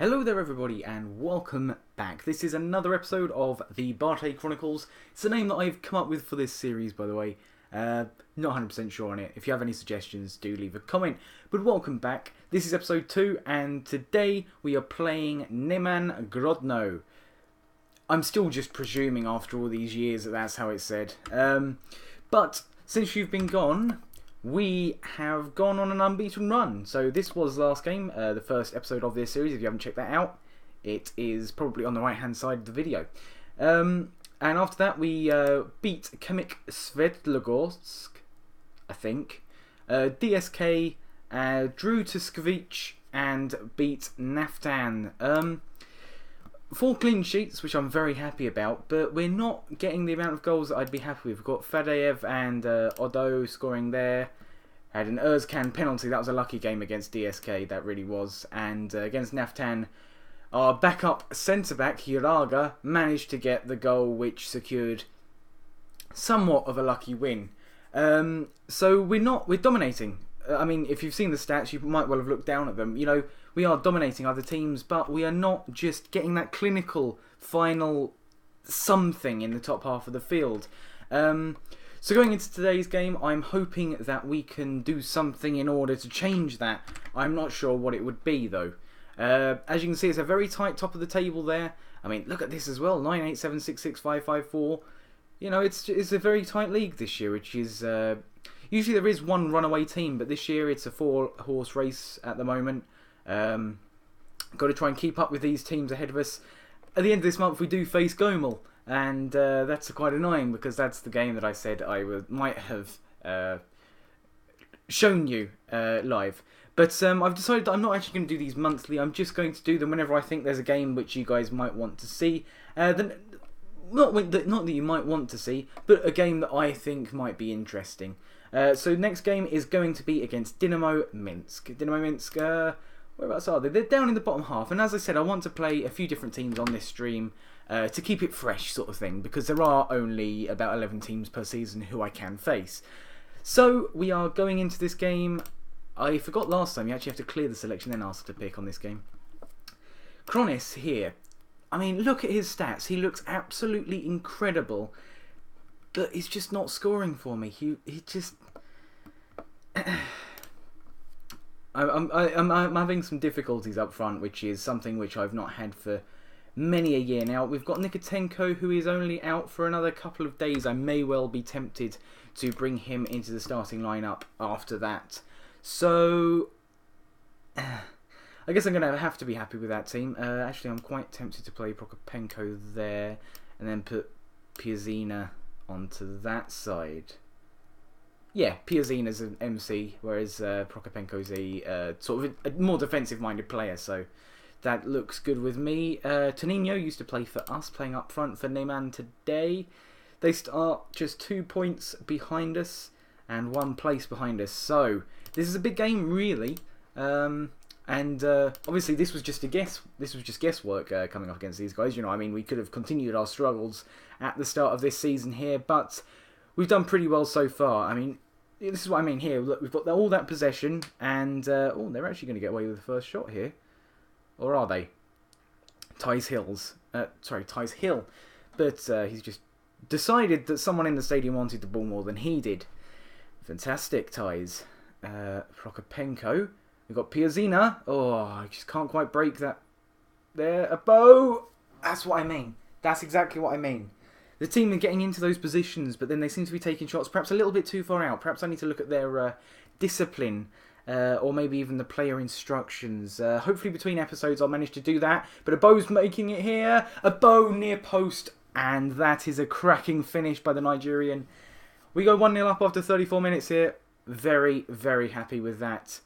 Hello there everybody and welcome back. This is another episode of the BATE Chronicles. It's the name that I've come up with for this series, by the way. Not 100% sure on it. If you have any suggestions, do leave a comment. But welcome back. This is episode 2 and today we are playing Neman Grodno. I'm still just presuming after all these years that that's how it's said. But since you've been gone, we have gone on an unbeaten run. So this was the last game, the first episode of this series. If you haven't checked that out, it is probably on the right hand side of the video. And after that we beat Chemik Svetlogorsk, I think, DSK, drew Tuskevich and beat Naftan. 4 clean sheets, which I'm very happy about, but we're not getting the amount of goals that I'd be happy with. We've got Fadeev and Odo scoring there. Had an Erzkan penalty. That was a lucky game against DSK, that really was. And against Naftan, our backup centre-back, Hiraga, managed to get the goal which secured somewhat of a lucky win. So we're dominating. I mean, if you've seen the stats, you might well have looked down at them. You know, we are dominating other teams, but we are not just getting that clinical final something in the top half of the field. So going into today's game, I'm hoping that we can do something in order to change that. I'm not sure what it would be, though. As you can see, it's a very tight top of the table there. I mean, look at this as well, 987665554. You know, it's a very tight league this year, which is... usually there is one runaway team, but this year it's a 4-horse race at the moment. Got to try and keep up with these teams ahead of us. At the end of this month we do face Gomel, and that's quite annoying because that's the game that I said I might have shown you live. But I've decided that I'm not actually going to do these monthly. I'm just going to do them whenever I think there's a game which you guys might want to see. Not that you might want to see, but a game that I think might be interesting. So next game is going to be against Dynamo Minsk. Dynamo Minsk, whereabouts are they? They're down in the bottom half, and as I said, I want to play a few different teams on this stream to keep it fresh, sort of thing, because there are only about 11 teams per season who I can face. So we are going into this game. I forgot last time, you actually have to clear the selection, then ask to pick on this game. Chronicles here. I mean, look at his stats. He looks absolutely incredible. But he's just not scoring for me. He just... I'm having some difficulties up front, which is something which I've not had for many a year now. We've got Nikotenko, who is only out for another couple of days. I may well be tempted to bring him into the starting lineup after that. So... I guess I'm going to have to be happy with that team. Actually, I'm quite tempted to play Prokopenko there and then put Piazina onto that side. Yeah, Piazina's an MC, whereas Prokopenko's a sort of a more defensive-minded player, so that looks good with me. Tonino used to play for us, playing up front for Neman today. They start just 2 points behind us and 1 place behind us, so this is a big game, really. And obviously this was just a guess. This was just guesswork coming up against these guys. You know, I mean, we could have continued our struggles at the start of this season here, but we've done pretty well so far. I mean, this is what I mean here. Look, we've got all that possession, and oh, they're actually going to get away with the first shot here, or are they? Ty's Hill, but he's just decided that someone in the stadium wanted the ball more than he did. Fantastic, Ty's. Prokopenko. We've got Piazina. Oh, I just can't quite break that. There, a bow. That's what I mean. That's exactly what I mean. The team are getting into those positions, but then they seem to be taking shots perhaps a little bit too far out. Perhaps I need to look at their discipline, or maybe even the player instructions. Hopefully between episodes I'll manage to do that. But a bow's making it here. A bow near post, and that is a cracking finish by the Nigerian. We go 1-0 up after 34 minutes here. Very, very happy with that.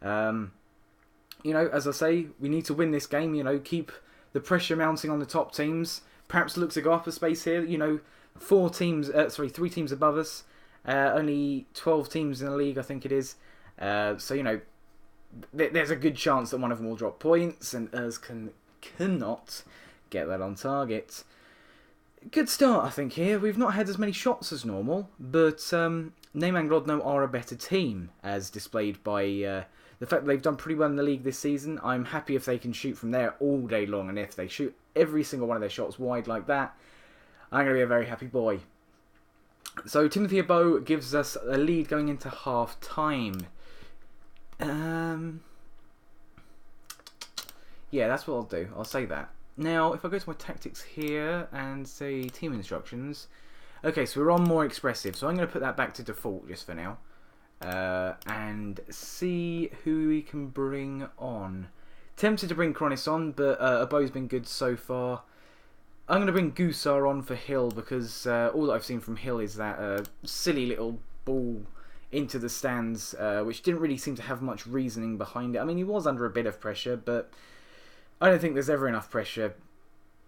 You know, as I say, we need to win this game, you know, keep the pressure mounting on the top teams. Perhaps look to go up a space here, you know, 3 teams above us. Only 12 teams in the league, I think it is. So, you know, there's a good chance that one of them will drop points, and cannot get that on target. Good start, I think, here. We've not had as many shots as normal, but Neman Grodno are a better team, as displayed by the fact that they've done pretty well in the league this season, I'm happy if they can shoot from there all day long. And if they shoot every single one of their shots wide like that, I'm going to be a very happy boy. So Timothy Abo gives us a lead going into half time. Yeah, that's what I'll do. I'll say that. Now, if I go to my tactics here and say team instructions. Okay, so we're on more expressive. So I'm going to put that back to default just for now. And see who we can bring on. Tempted to bring Chronicles on, but Abo's been good so far. I'm going to bring Gusar on for Hill because all that I've seen from Hill is that silly little ball into the stands, which didn't really seem to have much reasoning behind it. I mean, he was under a bit of pressure, but I don't think there's ever enough pressure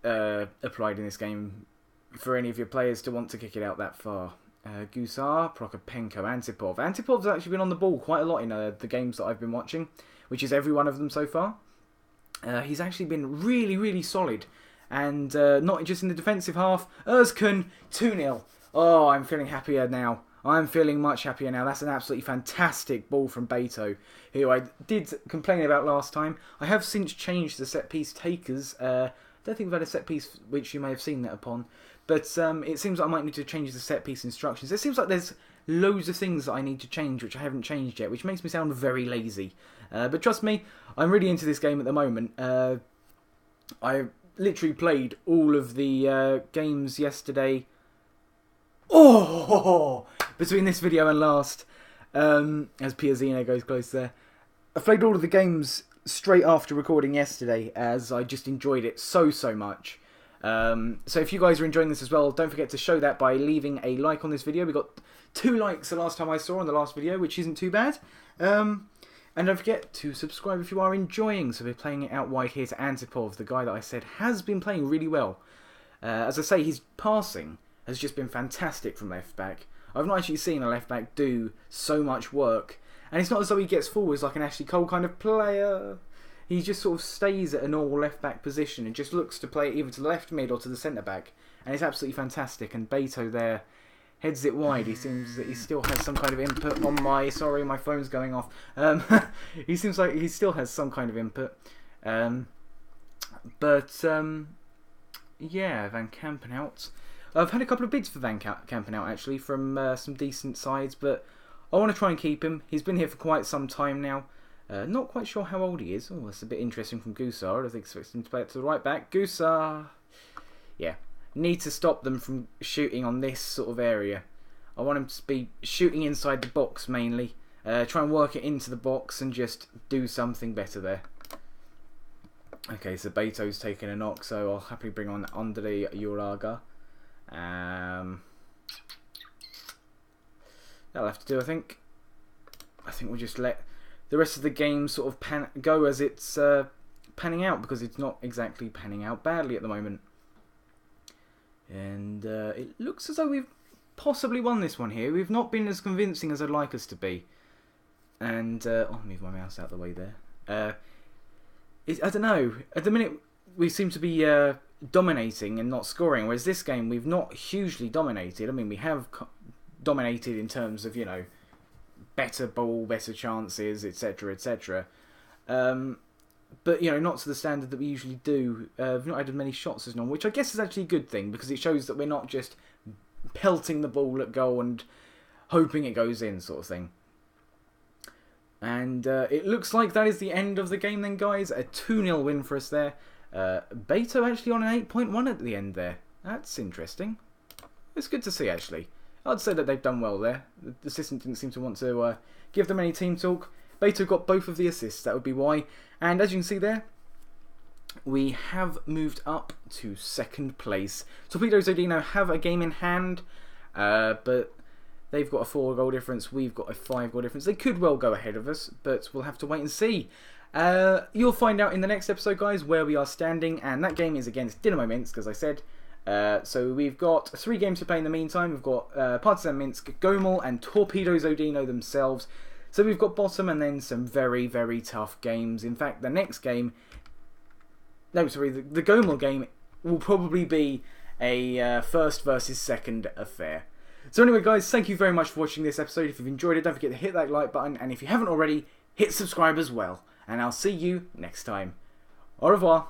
applied in this game for any of your players to want to kick it out that far. Gusar, Prokopenko, Antipov. Antipov's actually been on the ball quite a lot in the games that I've been watching, which is every one of them so far. He's actually been really, really solid. And not just in the defensive half. Özkan, 2-0. Oh, I'm feeling happier now. I'm feeling much happier now. That's an absolutely fantastic ball from Beto, who I did complain about last time. I have since changed the set-piece takers. I don't think we've had a set-piece which you may have seen that upon. But it seems like I might need to change the set-piece instructions. It seems like there's loads of things that I need to change which I haven't changed yet, which makes me sound very lazy. But trust me, I'm really into this game at the moment. I literally played all of the games yesterday. Oh! Between this video and last, as Piazzino goes close there. I played all of the games straight after recording yesterday, as I just enjoyed it so much. So if you guys are enjoying this as well, don't forget to show that by leaving a like on this video. We got 2 likes the last time I saw on the last video, which isn't too bad. And don't forget to subscribe if you are enjoying. So we're playing it out wide here to Antipov, the guy that I said has been playing really well. As I say, his passing has just been fantastic from left back. I've not actually seen a left back do so much work. And it's not as though he gets forwards like an Ashley Cole kind of player. He just sort of stays at a normal left back position and just looks to play either to the left mid or to the centre back. And it's absolutely fantastic. And Beto there heads it wide. He seems that he still has some kind of input on my... Sorry, my phone's going off. He seems like he still has some kind of input. Yeah, Van Kampenhout. I've had a couple of bids for Van Kampenhout, actually, from some decent sides, but I want to try and keep him. He's been here for quite some time now. Not quite sure how old he is. Oh, that's a bit interesting from Gusar. I think expect him to play it to the right back. Gusar! Yeah. Need to stop them from shooting on this sort of area. I want him to be shooting inside the box mainly. Try and work it into the box and just do something better there. Okay, so Beto's taking a knock, so I'll happily bring on Andrei Uraga. That'll have to do, I think. I think we'll just let the rest of the game sort of go as it's panning out, because it's not exactly panning out badly at the moment. And it looks as though we've possibly won this one here. We've not been as convincing as I'd like us to be. And I'll move my mouse out of the way there. I don't know. At the minute, we seem to be dominating and not scoring, whereas this game we've not hugely dominated. I mean, we have dominated in terms of, you know, better ball, better chances, etc, etc. But, you know, not to the standard that we usually do. We've not had many shots as normal, which I guess is actually a good thing, because it shows that we're not just pelting the ball at goal and hoping it goes in, sort of thing. And it looks like that is the end of the game then, guys. A 2-0 win for us there. Beto actually on an 8.1 at the end there. That's interesting. It's good to see, actually. I'd say that they've done well there. The assistant didn't seem to want to give them any team talk. Beto got both of the assists, that would be why. And as you can see there, we have moved up to second place. Torpedo Zodino have a game in hand, but they've got a 4-goal difference, we've got a 5-goal difference. They could well go ahead of us, but we'll have to wait and see. You'll find out in the next episode, guys, where we are standing, and that game is against Dynamo Minsk, as I said. So we've got 3 games to play in the meantime. We've got Partizan Minsk, Gomel, and Torpedo Zodino themselves. So we've got bottom and then some very, very tough games. In fact, the next game... No, sorry, the Gomel game will probably be a first versus second affair. So anyway, guys, thank you very much for watching this episode. If you've enjoyed it, don't forget to hit that like button. And if you haven't already, hit subscribe as well, and I'll see you next time. Au revoir.